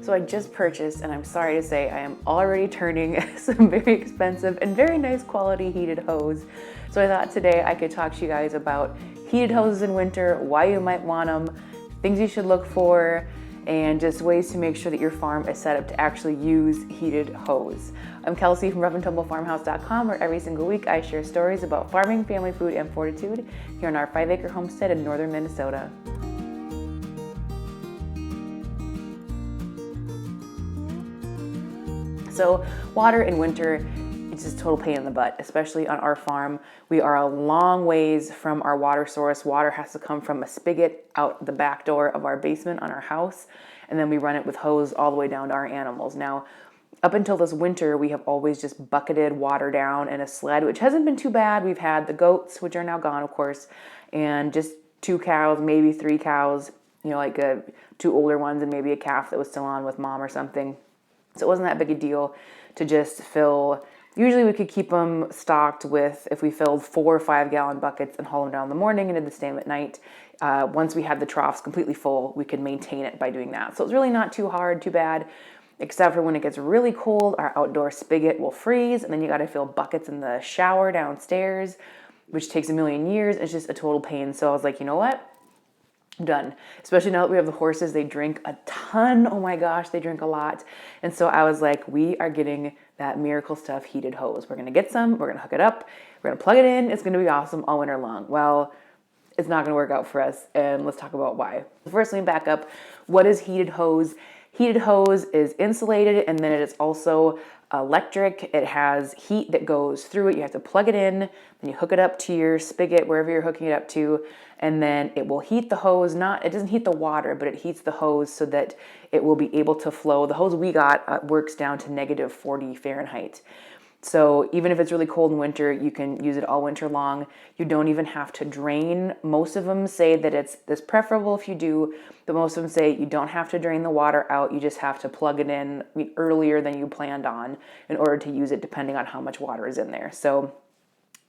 So I just purchased, and I'm sorry to say, I am already turning some very expensive and very nice quality heated hose. So I thought today I could talk to you guys about heated hoses in winter, why you might want them, things you should look for, and just ways to make sure that your farm is set up to actually use heated hose. I'm Kelsey from roughandtumblefarmhouse.com, where every single week I share stories about farming, family food, and fortitude here on our 5-acre homestead in northern Minnesota. So water in winter, it's just a total pain in the butt, especially on our farm. We are a long ways from our water source. Water has to come from a spigot out the back door of our basement on our house, and then we run it with hose all the way down to our animals. Now, up until this winter, we have always just bucketed water down in a sled, which hasn't been too bad. We've had the goats, which are now gone, of course, and just 2 cows, maybe 3 cows, like 2 older ones and maybe a calf that was still on with mom or something. So it wasn't that big a deal to just fill. Usually we could keep them stocked with, if we filled 4 or 5 gallon buckets and haul them down in the morning and did the same at night. Once we had the troughs completely full, we could maintain it by doing that. So it's really not too hard, too bad, except for when it gets really cold, our outdoor spigot will freeze, and then you got to fill buckets in the shower downstairs, which takes a million years. It's just a total pain. So I was like, you know what? Done. Especially now that we have the horses, they drink a ton. Oh my gosh, they drink a lot. And so I was like, we are getting that Miracle Stuff heated hose. We're going to get some, we're going to hook it up, we're going to plug it in. It's going to be awesome all winter long. Well, it's not going to work out for us, and let's talk about why. First, let me back up. What is heated hose? Heated hose is insulated, and then it is also electric. It has heat that goes through it. You have to plug it in, then you hook it up to your spigot, wherever you're hooking it up to, and then it will heat the hose. It doesn't heat the water, but it heats the hose so that it will be able to flow. The hose we got works down to negative 40 Fahrenheit. So even if it's really cold in winter, you can use it all winter long. You don't even have to drain. Most of them say that it's preferable if you do, but most of them say you don't have to drain the water out. You just have to plug it in earlier than you planned on in order to use it, depending on how much water is in there. So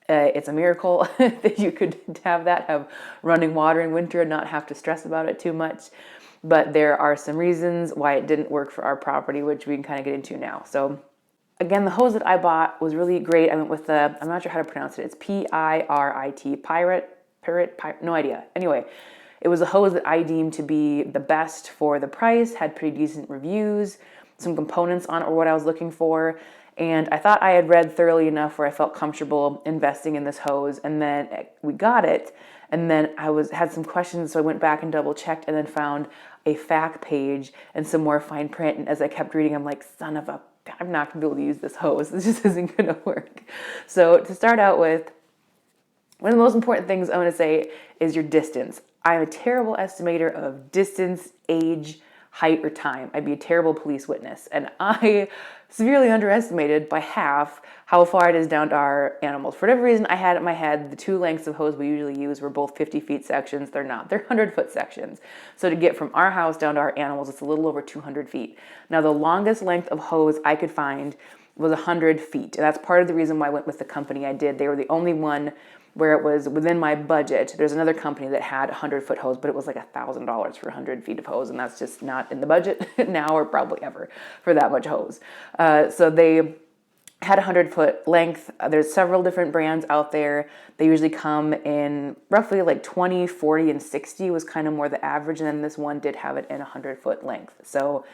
it's a miracle that you could have running water in winter and not have to stress about it too much. But there are some reasons why it didn't work for our property, which we can kind of get into now. So again, the hose that I bought was really great. I went with I'm not sure how to pronounce it. It's Pirit, Pirate, no idea. Anyway, it was a hose that I deemed to be the best for the price, had pretty decent reviews, some components on it or what I was looking for. And I thought I had read thoroughly enough where I felt comfortable investing in this hose. And then we got it. And then I had some questions, so I went back and double checked and then found a FAQ page and some more fine print. And as I kept reading, I'm like, I'm not going to be able to use this hose. This just isn't going to work. So to start out with, one of the most important things I want to say is your distance. I'm a terrible estimator of distance, age, height, or time. I'd be a terrible police witness. And I severely underestimated by half how far it is down to our animals. For whatever reason, I had in my head the 2 lengths of hose we usually use were both 50-feet sections. They're not. They're 100-foot sections. So to get from our house down to our animals, it's a little over 200 feet. Now, the longest length of hose I could find was 100 feet. And that's part of the reason why I went with the company I did. They were the only one where it was within my budget. There's another company that had 100-foot hose, but it was like $1,000 for 100 feet of hose, and that's just not in the budget now or probably ever for that much hose. So they had 100-foot length. There's several different brands out there. They usually come in roughly like 20, 40, and 60 was kind of more the average, and then this one did have it in 100-foot length. So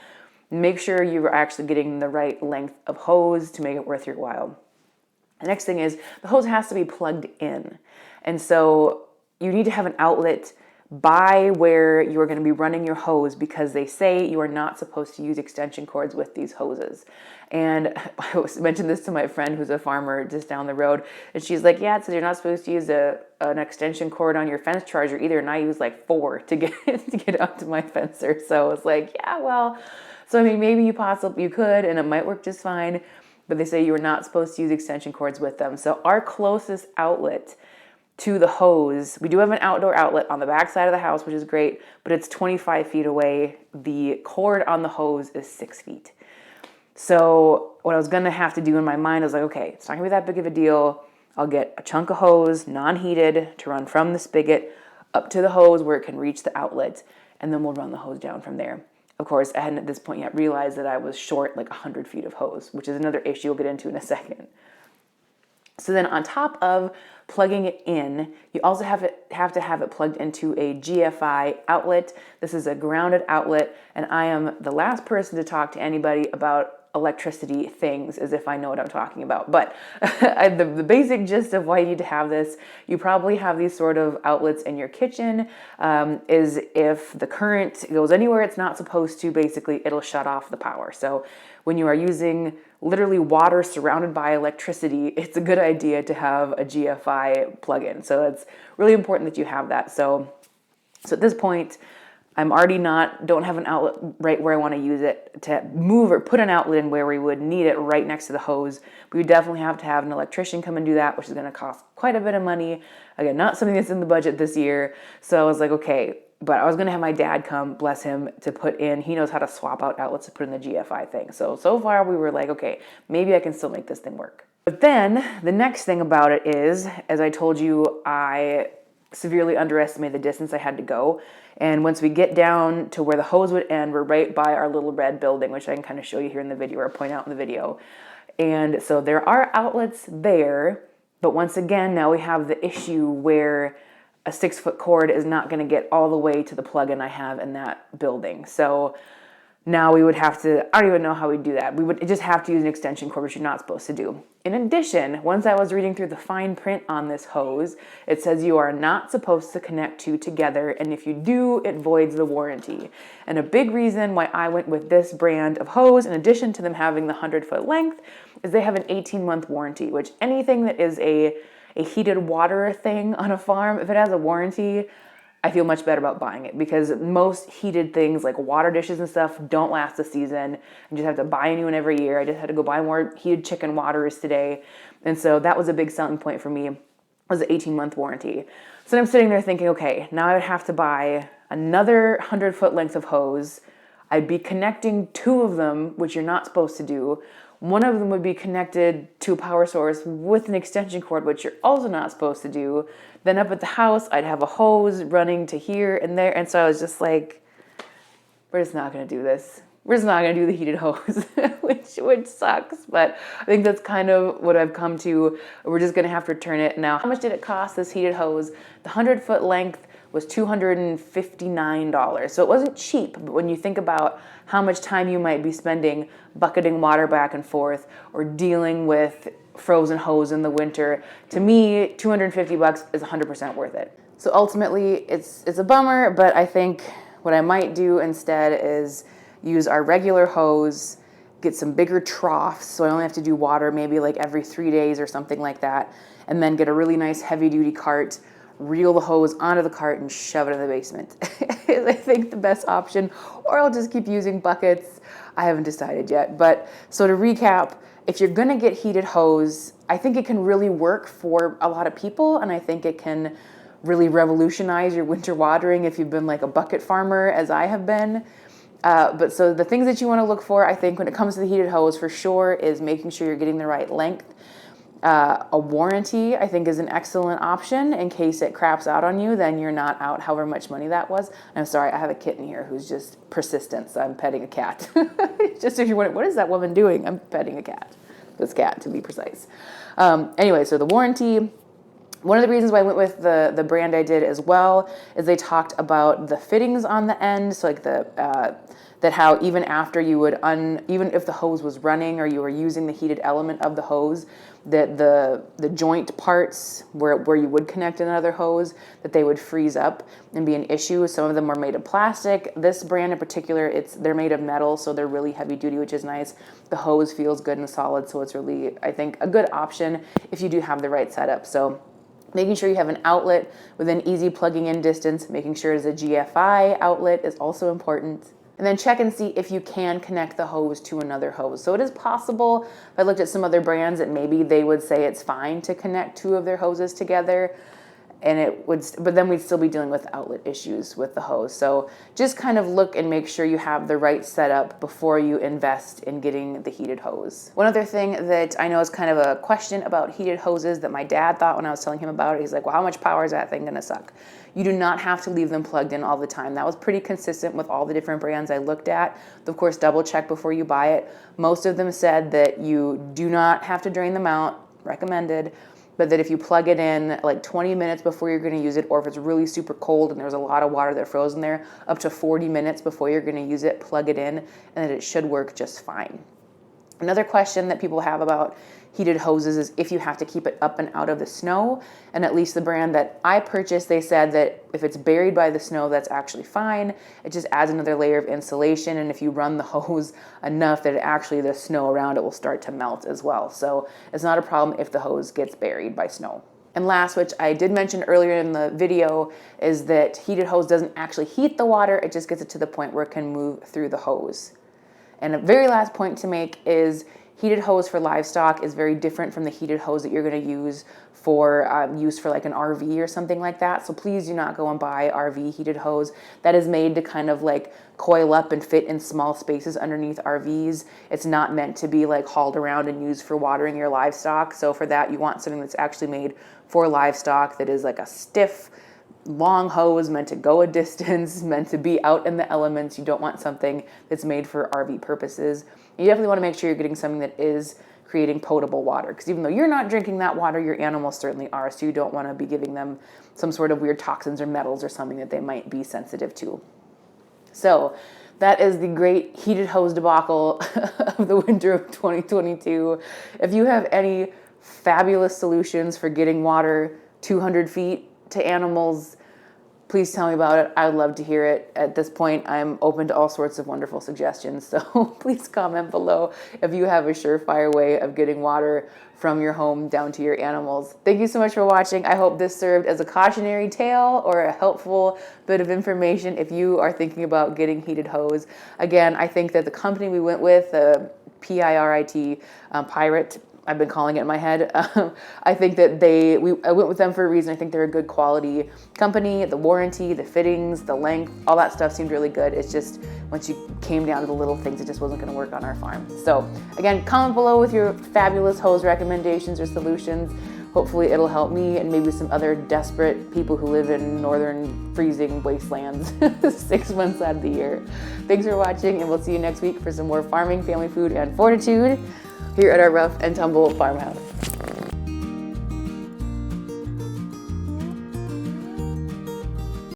make sure you are actually getting the right length of hose to make it worth your while. The next thing is the hose has to be plugged in. And so you need to have an outlet by where you are going to be running your hose, because they say you are not supposed to use extension cords with these hoses. And I mentioned this to my friend who's a farmer just down the road, and she's like, yeah, it says you're not supposed to use an extension cord on your fence charger either, and I use like 4 to get up to my fencer. So it's like, yeah, well, so I mean, maybe you could, and it might work just fine, but they say you are not supposed to use extension cords with them. So our closest outlet to the hose, we do have an outdoor outlet on the back side of the house, which is great, but it's 25 feet away. The cord on the hose is 6 feet. So what I was going to have to do in my mind, I was like, okay, it's not going to be that big of a deal. I'll get a chunk of hose, non-heated, to run from the spigot up to the hose where it can reach the outlet, and then we'll run the hose down from there. Of course, I hadn't at this point yet realized that I was short like 100 feet of hose, which is another issue we'll get into in a second. So then on top of plugging it in, you also have to have it plugged into a GFI outlet. This is a grounded outlet, and I am the last person to talk to anybody about electricity things as if I know what I'm talking about. But the basic gist of why you need to have this, you probably have these sort of outlets in your kitchen, is if the current goes anywhere it's not supposed to, basically it'll shut off the power. So when you are using literally water surrounded by electricity, it's a good idea to have a GFI plug-in. So it's really important that you have that. So at this point, I'm already don't have an outlet right where I want to use it to move or put an outlet in where we would need it right next to the hose. We would definitely have to have an electrician come and do that, which is going to cost quite a bit of money. Again, not something that's in the budget this year. So I was like, okay, but I was going to have my dad come, bless him, to put in, he knows how to swap out outlets to put in the GFI thing. So far we were like, okay, maybe I can still make this thing work. But then the next thing about it is, as I told you, I severely underestimated the distance I had to go. And once we get down to where the hose would end, we're right by our little red building, which I can kind of show you here in the video or point out in the video. And so there are outlets there, but once again, now we have the issue where a 6-foot cord is not going to get all the way to the plug-in I have in that building. So now we would have to, I don't even know how we do that. We would just have to use an extension cord, which you're not supposed to do. In addition, once I was reading through the fine print on this hose, it says you are not supposed to connect two together, and if you do, it voids the warranty. And a big reason why I went with this brand of hose, in addition to them having the 100-foot length, is they have an 18-month warranty, which anything that is a heated water thing on a farm, if it has a warranty, I feel much better about buying it, because most heated things like water dishes and stuff don't last a season. You just have to buy a new one every year. I just had to go buy more heated chicken waters today. And so that was a big selling point for me, was the 18-month warranty. So I'm sitting there thinking, okay, now I would have to buy another 100-foot length of hose. I'd be connecting two of them, which you're not supposed to do. One of them would be connected to a power source with an extension cord, which you're also not supposed to do. Then up at the house, I'd have a hose running to here and there. And so I was just like, we're just not going to do this. We're just not going to do the heated hose, which sucks. But I think that's kind of what I've come to. We're just going to have to return it. Now, how much did it cost, this heated hose? The 100-foot length was $259. So it wasn't cheap, but when you think about how much time you might be spending bucketing water back and forth or dealing with frozen hose in the winter, to me, $250 is 100% worth it. So ultimately, it's a bummer, but I think what I might do instead is use our regular hose, get some bigger troughs, so I only have to do water maybe like every 3 days or something like that, and then get a really nice heavy-duty cart, reel the hose onto the cart and shove it in the basement is I think the best option, or I'll just keep using buckets. I haven't decided yet. But so to recap, if you're gonna get heated hose, I think it can really work for a lot of people, and I think it can really revolutionize your winter watering if you've been like a bucket farmer as I have been. But so the things that you want to look for, I think when it comes to the heated hose for sure, is making sure you're getting the right length. A warranty, I think, is an excellent option in case it craps out on you, then you're not out however much money that was. I'm sorry, I have a kitten here who's just persistent, so I'm petting a cat. Just if you're wondering, what is that woman doing? I'm petting a cat. This cat, to be precise. Anyway, so the warranty. One of the reasons why I went with the brand I did as well is they talked about the fittings on the end, so like that how even after you would even if the hose was running or you were using the heated element of the hose, that the joint parts where you would connect another hose, that they would freeze up and be an issue. Some of them are made of plastic. This brand in particular, they're made of metal, so they're really heavy duty, which is nice. The hose feels good and solid, so it's really, I think, a good option if you do have the right setup. So making sure you have an outlet within easy plugging in distance, making sure it's a GFI outlet is also important. And then check and see if you can connect the hose to another hose. So it is possible, if I looked at some other brands, that maybe they would say it's fine to connect two of their hoses together. and but then we'd still be dealing with outlet issues with the hose. So just kind of look and make sure you have the right setup before you invest in getting the heated hose. One other thing that I know is kind of a question about heated hoses that my dad thought when I was telling him about it, he's like, well, how much power is that thing gonna suck? You do not have to leave them plugged in all the time. That was pretty consistent with all the different brands I looked at. Of course, double check before you buy it. Most of them said that you do not have to drain them out, recommended, but that if you plug it in like 20 minutes before you're gonna use it, or if it's really super cold and there's a lot of water that froze in there, up to 40 minutes before you're gonna use it, plug it in, and that it should work just fine. Another question that people have about heated hoses is if you have to keep it up and out of the snow. And at least the brand that I purchased, they said that if it's buried by the snow, that's actually fine. It just adds another layer of insulation. And if you run the hose enough, that the snow around it will start to melt as well. So it's not a problem if the hose gets buried by snow. And last, which I did mention earlier in the video, is that heated hose doesn't actually heat the water. It just gets it to the point where it can move through the hose. And a very last point to make is heated hose for livestock is very different from the heated hose that you're going to use for like an RV or something like that. So please do not go and buy RV heated hose. That is made to kind of like coil up and fit in small spaces underneath RVs. It's not meant to be like hauled around and used for watering your livestock. So for that, you want something that's actually made for livestock, that is like a stiff, long hose meant to go a distance, meant to be out in the elements. You don't want something that's made for RV purposes. You definitely want to make sure you're getting something that is creating potable water, because even though you're not drinking that water, your animals certainly are. So you don't want to be giving them some sort of weird toxins or metals or something that they might be sensitive to. So that is the great heated hose debacle of the winter of 2022. If you have any fabulous solutions for getting water 200 feet to animals, please tell me about it. I would love to hear it. At this point, I'm open to all sorts of wonderful suggestions. So please comment below if you have a surefire way of getting water from your home down to your animals. Thank you so much for watching. I hope this served as a cautionary tale or a helpful bit of information if you are thinking about getting heated hose. Again, I think that the company we went with, PIRIT, Pirate, I've been calling it in my head. I think that I went with them for a reason. I think they're a good quality company. The warranty, the fittings, the length, all that stuff seemed really good. It's just once you came down to the little things, it just wasn't going to work on our farm. So again, comment below with your fabulous hose recommendations or solutions. Hopefully it'll help me and maybe some other desperate people who live in northern freezing wastelands 6 months out of the year. Thanks for watching, and we'll see you next week for some more farming, family food, and fortitude here at our rough and tumble farmhouse.